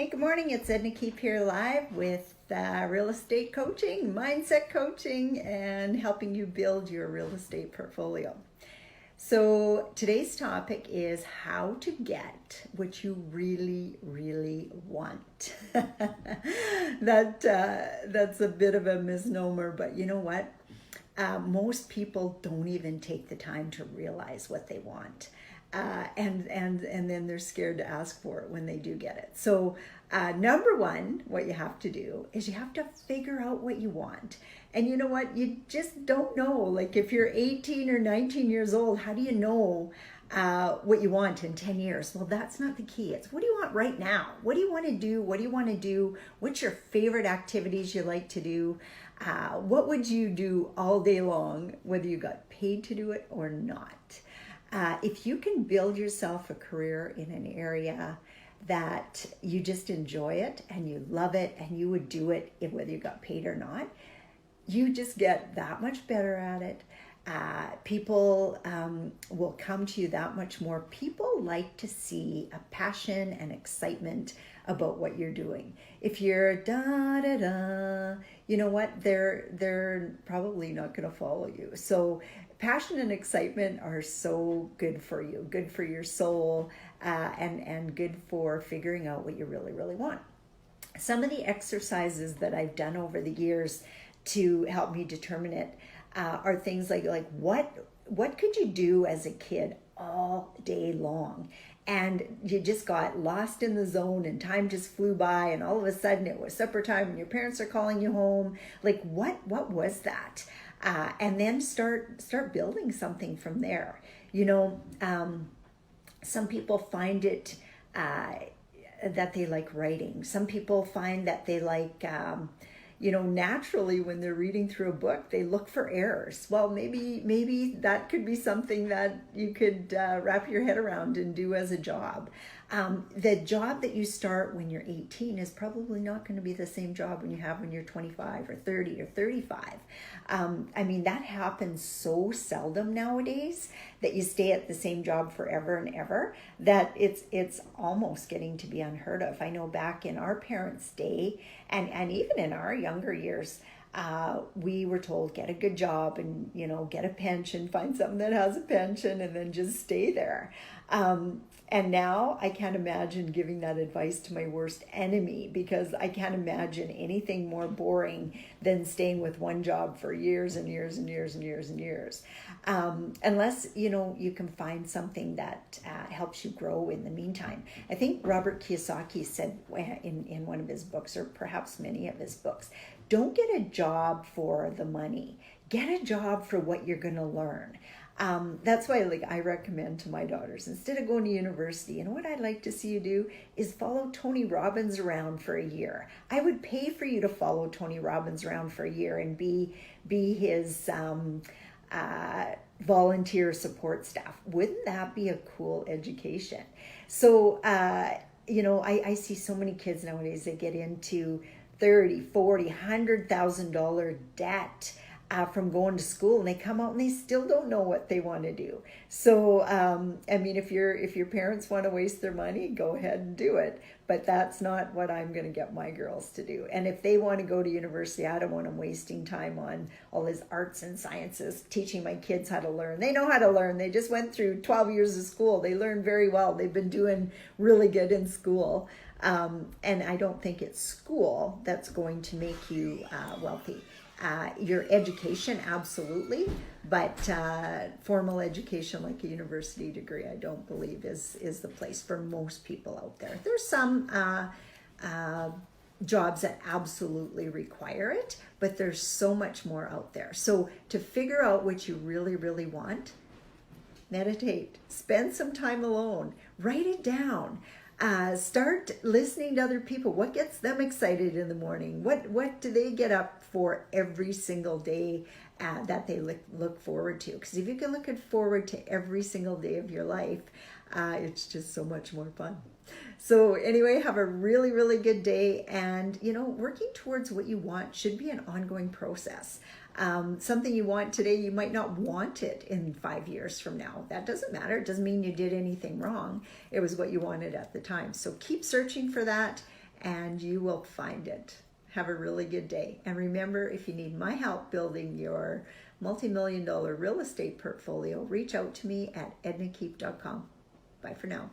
Hey, good morning. It's Edna here live with real estate coaching, mindset coaching, and helping you build your real estate portfolio. So today's topic is how to get what you really, really want. That's a bit of a misnomer, but you know what? Most people don't even take the time to realize what they want. And then they're scared to ask for it when they do get it. So number one, what you have to do is you have to figure out what you want. And you know what? You just don't know. Like if you're 18 or 19 years old, how do you know what you want in 10 years? Well, that's not the key. It's what do you want right now? What do you want to do? What do you want to do? What's your favorite activities you like to do? What would you do all day long, whether you got paid to do it or not? If you can build yourself a career in an area that you just enjoy it and you love it and you would do it whether you got paid or not, you just get that much better at it. People will come to you that much more. People like to see a passion and excitement about what you're doing. If you're da da da, you know what? They're probably not going to follow you. So passion and excitement are so good for you, good for your soul, and good for figuring out what you really, really want. Some of the exercises that I've done over the years to help me determine it are things like what could you do as a kid all day long, and you just got lost in the zone and time just flew by, and all of a sudden it was supper time and your parents are calling you home. Like what was that? And then start building something from there. Some people find it that they like writing. Some people find that they like naturally when they're reading through a book, they look for errors. Well, maybe that could be something that you could wrap your head around and do as a job. The job that you start when you're 18 is probably not going to be the same job when you have when you're 25 or 30 or 35. That happens so seldom nowadays that you stay at the same job forever and ever that it's almost getting to be unheard of. I know back in our parents' day and even in our younger years, we were told get a good job and get a pension, find something that has a pension, and then just stay there. And now I can't imagine giving that advice to my worst enemy, because I can't imagine anything more boring than staying with one job for years and years and years and years and years. Unless, you can find something that helps you grow in the meantime. I think Robert Kiyosaki said in one of his books, or perhaps many of his books, don't get a job for the money. Get a job for what you're going to learn. That's why I recommend to my daughters, instead of going to university, and what I'd like to see you do is follow Tony Robbins around for a year. I would pay for you to follow Tony Robbins around for a year and be his volunteer support staff. Wouldn't that be a cool education? So, I see so many kids nowadays that get into $30, $40, $100,000 debt from going to school, and they come out and they still don't know what they want to do. So, if your parents want to waste their money, go ahead and do it. But that's not what I'm going to get my girls to do. And if they want to go to university, I don't want them wasting time on all this arts and sciences, teaching my kids how to learn. They know how to learn. They just went through 12 years of school. They learn very well. They've been doing really good in school. And I don't think it's school that's going to make you wealthy. Your education, absolutely, but formal education like a university degree, I don't believe is the place for most people out there. There's some jobs that absolutely require it, but there's so much more out there. So to figure out what you really, really want, meditate, spend some time alone, write it down. Start listening to other people. What gets them excited in the morning? What do they get up for every single day that they look forward to? Because if you can look forward to every single day of your life, it's just so much more fun. So anyway, have a really, really good day. And, working towards what you want should be an ongoing process. Something you want today, you might not want it in 5 years from now. That doesn't matter. It doesn't mean you did anything wrong. It was what you wanted at the time. So keep searching for that and you will find it. Have a really good day. And remember, if you need my help building your multi-million-dollar real estate portfolio, reach out to me at ednakeep.com. Bye for now.